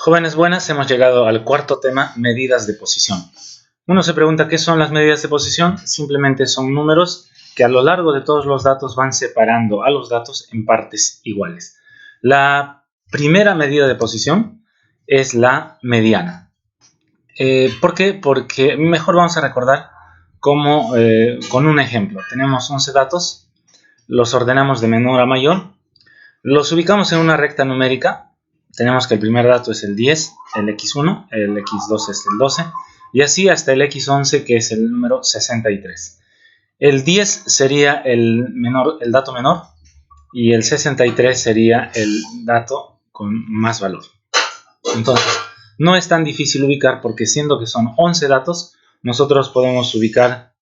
Jóvenes buenas, hemos llegado al cuarto tema, medidas de posición. Uno se pregunta qué son las medidas de posición. Simplemente son números que a lo largo de todos los datos van separando a los datos en partes iguales. La primera medida de posición es la mediana. ¿Por qué? Porque mejor vamos a recordar cómo, con un ejemplo. Tenemos 11 datos, los ordenamos de menor a mayor, los ubicamos en una recta numérica. Tenemos que el primer dato es el 10, el x1, el x2 es el 12, y así hasta el x11, que es el número 63. El 10 sería el dato menor, y el 63 sería el dato con más valor. Entonces, no es tan difícil ubicar, porque siendo que son 11 datos, nosotros podemos ubicar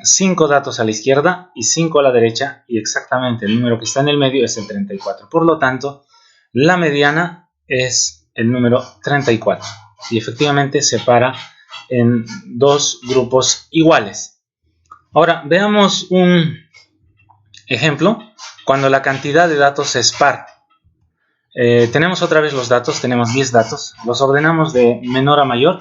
5 datos a la izquierda y 5 a la derecha, y exactamente el número que está en el medio es el 34. Por lo tanto, la mediana es el número 34 y efectivamente se separa en dos grupos iguales. Ahora veamos un ejemplo cuando la cantidad de datos es par. Tenemos otra vez los datos, tenemos 10 datos, los ordenamos de menor a mayor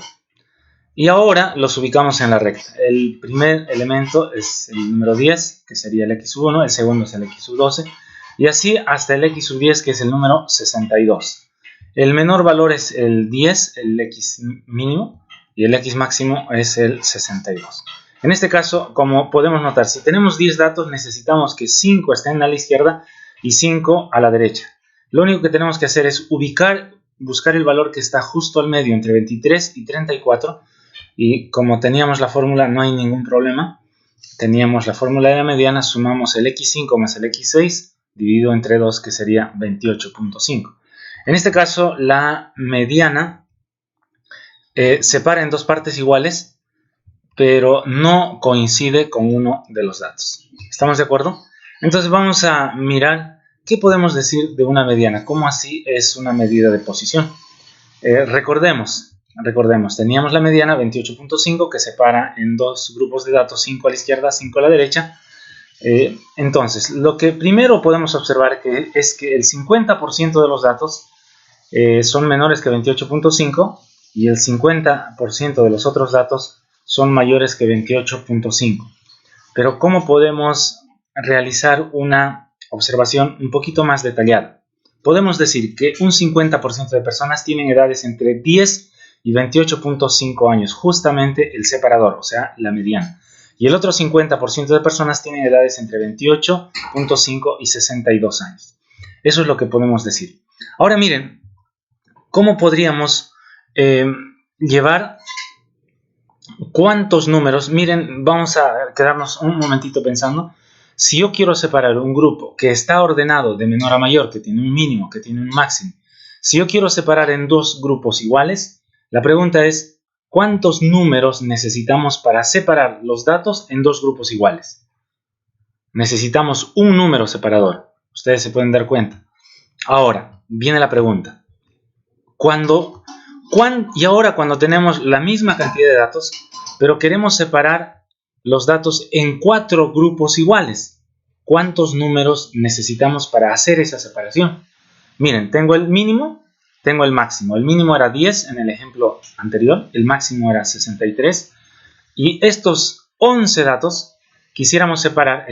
y ahora los ubicamos en la recta. El primer elemento es el número 10, que sería el x1, el segundo es el x12, y así hasta el x10, que es el número 62. El menor valor es el 10, el x mínimo, y el x máximo es el 62. En este caso, como podemos notar, si tenemos 10 datos, necesitamos que 5 estén a la izquierda y 5 a la derecha. Lo único que tenemos que hacer es buscar el valor que está justo al medio, entre 23 y 34, y como teníamos la fórmula, no hay ningún problema. Teníamos la fórmula de la mediana, sumamos el x5 más el x6, dividido entre 2, que sería 28.5. En este caso, la mediana separa en dos partes iguales, pero no coincide con uno de los datos. ¿Estamos de acuerdo? Entonces vamos a mirar qué podemos decir de una mediana, cómo así es una medida de posición. Recordemos, teníamos la mediana 28.5, que separa en dos grupos de datos, 5 a la izquierda, 5 a la derecha. Entonces, lo que primero podemos observar es que el 50% de los datos son menores que 28.5 y el 50% de los otros datos son mayores que 28.5. Pero ¿cómo podemos realizar una observación un poquito más detallada? Podemos decir que un 50% de personas tienen edades entre 10 y 28.5 años, justamente el separador, o sea, la mediana. Y el otro 50% de personas tienen edades entre 28.5 y 62 años. Eso es lo que podemos decir. Ahora miren, ¿cómo podríamos llevar cuántos números? Miren, vamos a quedarnos un momentito pensando. Si yo quiero separar un grupo que está ordenado de menor a mayor, que tiene un mínimo, que tiene un máximo, si yo quiero separar en dos grupos iguales, la pregunta es, ¿cuántos números necesitamos para separar los datos en dos grupos iguales? Necesitamos un número separador. Ustedes se pueden dar cuenta. Ahora, viene la pregunta. Y ahora cuando tenemos la misma cantidad de datos, pero queremos separar los datos en 4 grupos iguales, ¿cuántos números necesitamos para hacer esa separación? Miren, tengo el mínimo, tengo el máximo. El mínimo era 10 en el ejemplo anterior, el máximo era 63. Y estos 11 datos, queremos separar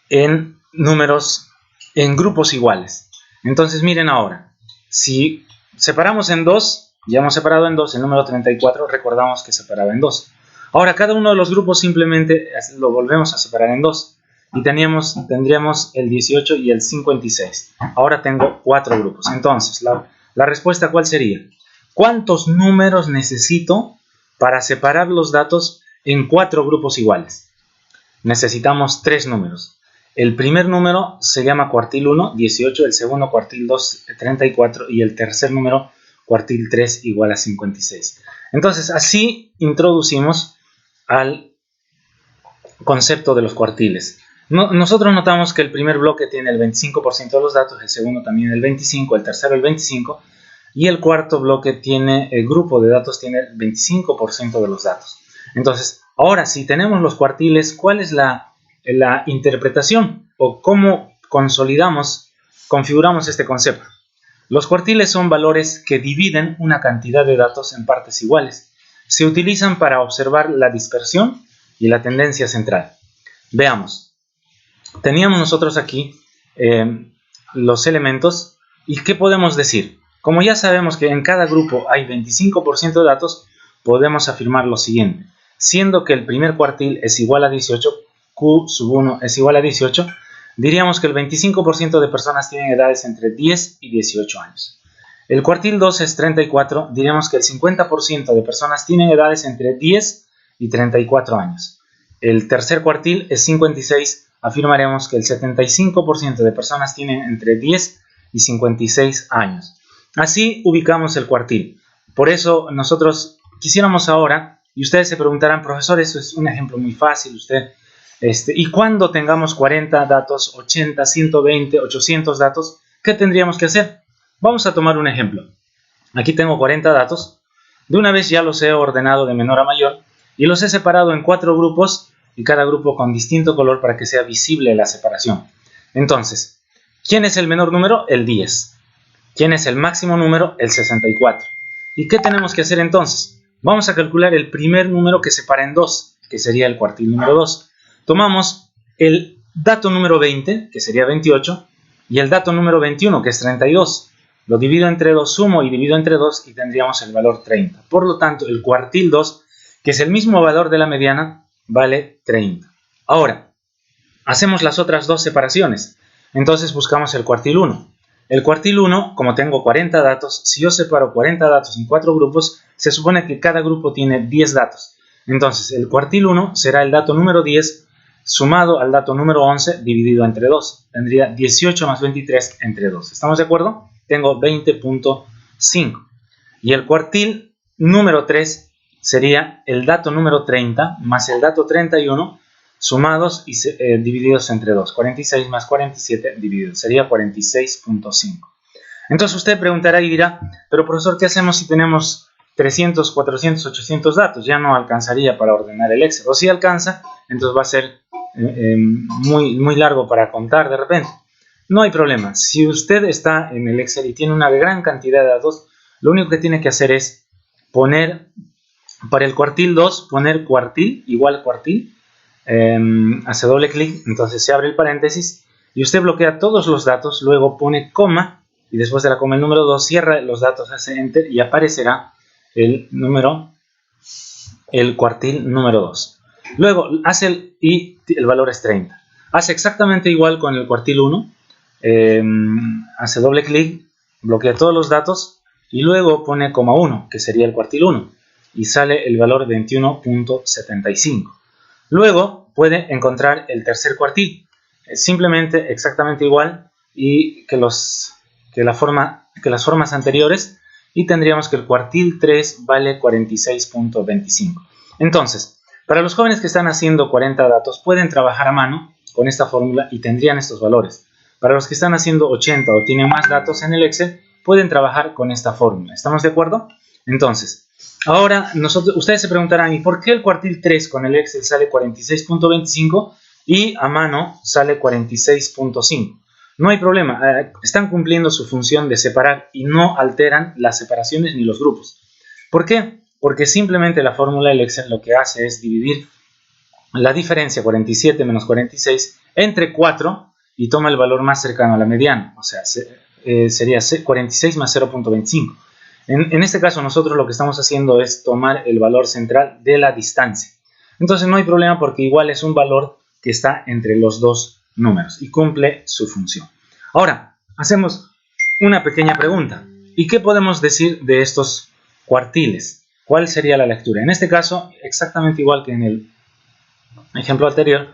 en números, en grupos iguales. Entonces miren ahora, si separamos en 2, ya hemos separado en 2 el número 34, recordamos que separaba en 2. Ahora cada uno de los grupos simplemente lo volvemos a separar en 2. Y tendríamos el 18 y el 56. Ahora tengo 4 grupos. Entonces, la respuesta, ¿cuál sería? ¿Cuántos números necesito para separar los datos en 4 grupos iguales? Necesitamos 3 números. El primer número se llama cuartil 1, 18. El segundo, cuartil 2, 34. Y el tercer número, cuartil 3, igual a 56. Entonces, así introducimos al concepto de los cuartiles. Nosotros notamos que el primer bloque tiene el 25% de los datos, el segundo también el 25%, el tercero el 25%, y el cuarto bloque el grupo de datos tiene el 25% de los datos. Entonces, ahora si tenemos los cuartiles, ¿cuál es la interpretación? ¿O cómo configuramos este concepto? Los cuartiles son valores que dividen una cantidad de datos en partes iguales. Se utilizan para observar la dispersión y la tendencia central. Veamos. Teníamos nosotros aquí los elementos. ¿Y qué podemos decir? Como ya sabemos que en cada grupo hay 25% de datos, podemos afirmar lo siguiente. Siendo que el primer cuartil es igual a 18, Q sub 1 es igual a 18, diríamos que el 25% de personas tienen edades entre 10 y 18 años. El cuartil 2 es 34, diríamos que el 50% de personas tienen edades entre 10 y 34 años. El tercer cuartil es 56, afirmaremos que el 75% de personas tienen entre 10 y 56 años. Así ubicamos el cuartil. Por eso nosotros quisiéramos ahora, y ustedes se preguntarán, profesor, eso es un ejemplo muy fácil, y cuando tengamos 40 datos, 80, 120, 800 datos, ¿qué tendríamos que hacer? Vamos a tomar un ejemplo. Aquí tengo 40 datos. De una vez ya los he ordenado de menor a mayor y los he separado en 4 grupos y cada grupo con distinto color para que sea visible la separación. Entonces, ¿quién es el menor número? El 10. ¿Quién es el máximo número? El 64. ¿Y qué tenemos que hacer entonces? Vamos a calcular el primer número que separa en 2, que sería el cuartil número 2. Tomamos el dato número 20, que sería 28, y el dato número 21, que es 32. Lo divido entre 2, sumo y divido entre 2 y tendríamos el valor 30. Por lo tanto, el cuartil 2, que es el mismo valor de la mediana, vale 30. Ahora, hacemos las otras dos separaciones. Entonces buscamos el cuartil 1. El cuartil 1, como tengo 40 datos, si yo separo 40 datos en 4 grupos, se supone que cada grupo tiene 10 datos. Entonces, el cuartil 1 será el dato número 10 sumado al dato número 11 dividido entre 2. Tendría 18 más 23 entre 2. ¿Estamos de acuerdo? Tengo 20.5. Y el cuartil número 3 sería el dato número 30 más el dato 31 sumados y divididos entre 2. 46 más 47 divididos. Sería 46.5. Entonces usted preguntará y dirá, pero profesor, ¿qué hacemos si tenemos 300, 400, 800 datos? Ya no alcanzaría para ordenar el Excel. O si alcanza, entonces va a ser muy largo para contar de repente. No hay problema. Si usted está en el Excel y tiene una gran cantidad de datos, lo único que tiene que hacer es poner, para el cuartil 2, poner cuartil, igual cuartil, hace doble clic, entonces se abre el paréntesis y usted bloquea todos los datos, luego pone coma y después de la coma el número 2, cierra los datos, hace enter y aparecerá el cuartil número 2. Luego hace y el valor es 30. Hace exactamente igual con el cuartil 1. Hace doble clic, bloquea todos los datos y luego pone coma 1, que sería el cuartil 1, y sale el valor 21.75. Luego puede encontrar el tercer cuartil, simplemente exactamente igual y que las formas anteriores, y tendríamos que el cuartil 3 vale 46.25. Entonces, para los jóvenes que están haciendo 40 datos, pueden trabajar a mano con esta fórmula y tendrían estos valores. Para los que están haciendo 80 o tienen más datos en el Excel, pueden trabajar con esta fórmula. ¿Estamos de acuerdo? Entonces, ahora ustedes se preguntarán, ¿y por qué el cuartil 3 con el Excel sale 46.25 y a mano sale 46.5? No hay problema, están cumpliendo su función de separar y no alteran las separaciones ni los grupos. ¿Por qué? Porque simplemente la fórmula del Excel lo que hace es dividir la diferencia 47 menos 46 entre 4 y toma el valor más cercano a la mediana, o sea, sería 46 más 0.25. En este caso nosotros lo que estamos haciendo es tomar el valor central de la distancia. Entonces no hay problema porque igual es un valor que está entre los dos números y cumple su función. Ahora, hacemos una pequeña pregunta. ¿Y qué podemos decir de estos cuartiles? ¿Cuál sería la lectura? En este caso, exactamente igual que en el ejemplo anterior,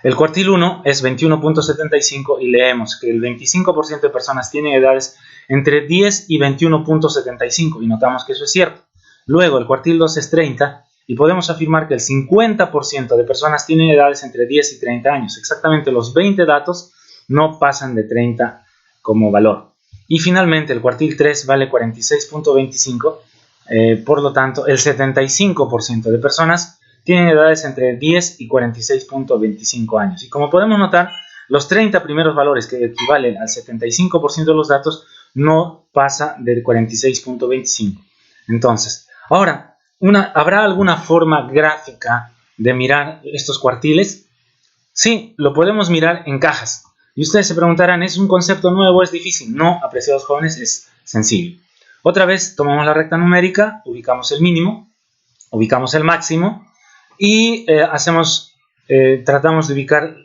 el cuartil 1 es 21.75 y leemos que el 25% de personas tienen edades entre 10 y 21.75 y notamos que eso es cierto. Luego el cuartil 2 es 30 y podemos afirmar que el 50% de personas tienen edades entre 10 y 30 años. Exactamente los 20 datos no pasan de 30 como valor. Y finalmente el cuartil 3 vale 46.25, por lo tanto el 75% de personas tienen edades entre 10 y 46.25 años. Y como podemos notar, los 30 primeros valores que equivalen al 75% de los datos no pasa del 46.25. Entonces, ahora, ¿habrá alguna forma gráfica de mirar estos cuartiles? Sí, lo podemos mirar en cajas. Y ustedes se preguntarán, ¿es un concepto nuevo? ¿Es difícil? No, apreciados jóvenes, es sencillo. Otra vez, tomamos la recta numérica, ubicamos el mínimo, ubicamos el máximo y tratamos de ubicar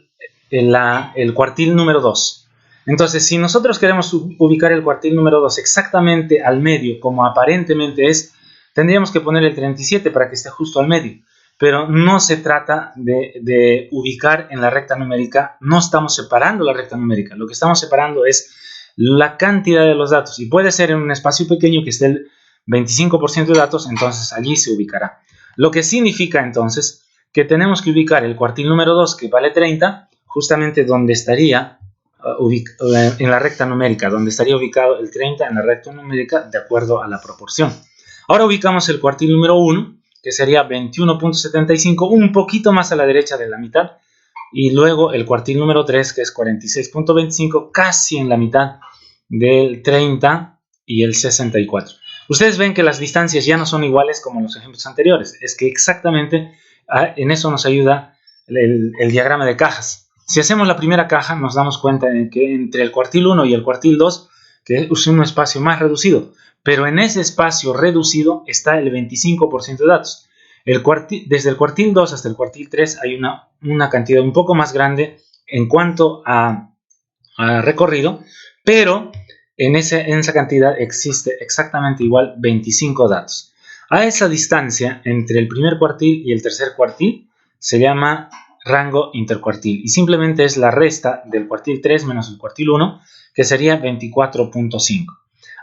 el cuartil número 2. Entonces, si nosotros queremos ubicar el cuartil número 2 exactamente al medio, como aparentemente es, tendríamos que poner el 37 para que esté justo al medio. Pero no se trata de ubicar en la recta numérica, no estamos separando la recta numérica, lo que estamos separando es la cantidad de los datos, y puede ser en un espacio pequeño que esté el 25% de datos, entonces allí se ubicará. Lo que significa entonces que tenemos que ubicar el cuartil número 2, que vale 30, justamente donde estaría en la recta numérica, donde estaría ubicado el 30 en la recta numérica de acuerdo a la proporción. Ahora ubicamos el cuartil número 1, que sería 21.75, un poquito más a la derecha de la mitad, y luego el cuartil número 3, que es 46.25, casi en la mitad del 30 y el 64. Ustedes ven que las distancias ya no son iguales como en los ejemplos anteriores, es que exactamente en eso nos ayuda el diagrama de cajas. Si hacemos la primera caja, nos damos cuenta de que entre el cuartil 1 y el cuartil 2, que es un espacio más reducido, pero en ese espacio reducido está el 25% de datos. Desde el cuartil 2 hasta el cuartil 3 hay una cantidad un poco más grande en cuanto a recorrido, pero en esa cantidad existe exactamente igual 25 datos. A esa distancia entre el primer cuartil y el tercer cuartil se llama rango intercuartil y simplemente es la resta del cuartil 3 menos el cuartil 1, que sería 24.5.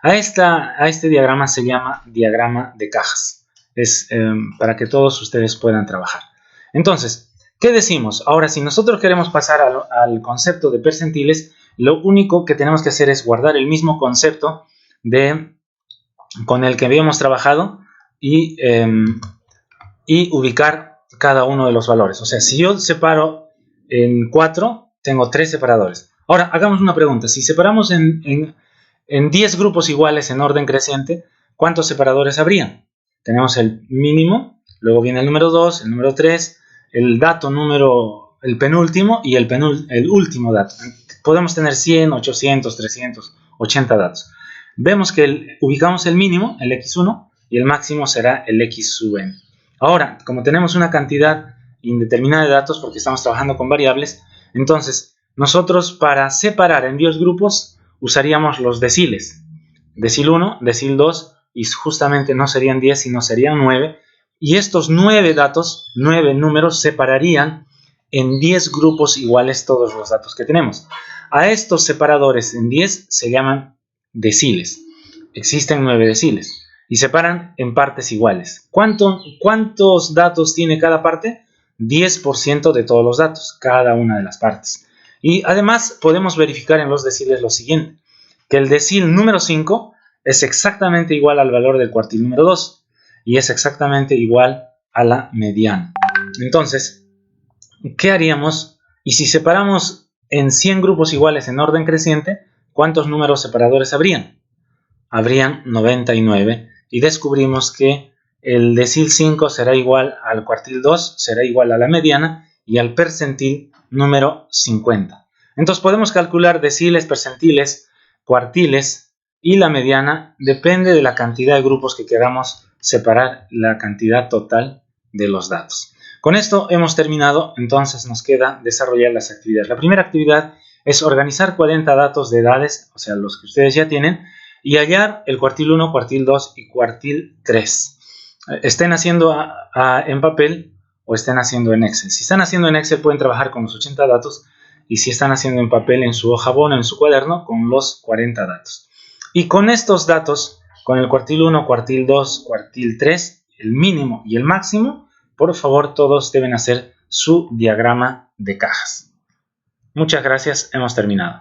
A este diagrama se llama diagrama de cajas. Es para que todos ustedes puedan trabajar. Entonces, ¿qué decimos? Ahora, si nosotros queremos pasar al concepto de percentiles, lo único que tenemos que hacer es guardar el mismo concepto con el que habíamos trabajado y ubicar cada uno de los valores. O sea, si yo separo en 4, tengo 3 separadores. Ahora, hagamos una pregunta. Si separamos en 10 grupos iguales en orden creciente, ¿cuántos separadores habría? Tenemos el mínimo, luego viene el número 2, el número 3, el penúltimo y el último dato. Podemos tener 100, 800, 300, 80 datos. Vemos que ubicamos el mínimo, el x1, y el máximo será el x sub n. Ahora, como tenemos una cantidad indeterminada de datos porque estamos trabajando con variables, entonces nosotros para separar en 10 grupos usaríamos los deciles. Decil 1, decil 2, y justamente no serían 10, sino serían 9. Y estos 9 datos, 9 números, separarían en 10 grupos iguales todos los datos que tenemos. A estos separadores en 10 se llaman deciles. Existen 9 deciles y separan en partes iguales. ¿Cuántos datos tiene cada parte? 10% de todos los datos, cada una de las partes. Y además podemos verificar en los deciles lo siguiente, que el decil número 5 es exactamente igual al valor del cuartil número 2 y es exactamente igual a la mediana. Entonces, ¿qué haríamos? Y si separamos en 100 grupos iguales en orden creciente, ¿cuántos números separadores habrían? Habrían 99 y descubrimos que el decil 5 será igual al cuartil 2, será igual a la mediana y al percentil número 50. Entonces podemos calcular deciles, percentiles, cuartiles y la mediana depende de la cantidad de grupos que queramos separar la cantidad total de los datos. Con esto hemos terminado, entonces nos queda desarrollar las actividades. La primera actividad es organizar 40 datos de edades, o sea, los que ustedes ya tienen, y hallar el cuartil 1, cuartil 2 y cuartil 3. Estén haciendo en papel o estén haciendo en Excel. Si están haciendo en Excel pueden trabajar con los 80 datos y si están haciendo en papel en su hoja bono, en su cuaderno, con los 40 datos. Y con estos datos, con el cuartil 1, cuartil 2, cuartil 3, el mínimo y el máximo, por favor todos deben hacer su diagrama de cajas. Muchas gracias, hemos terminado.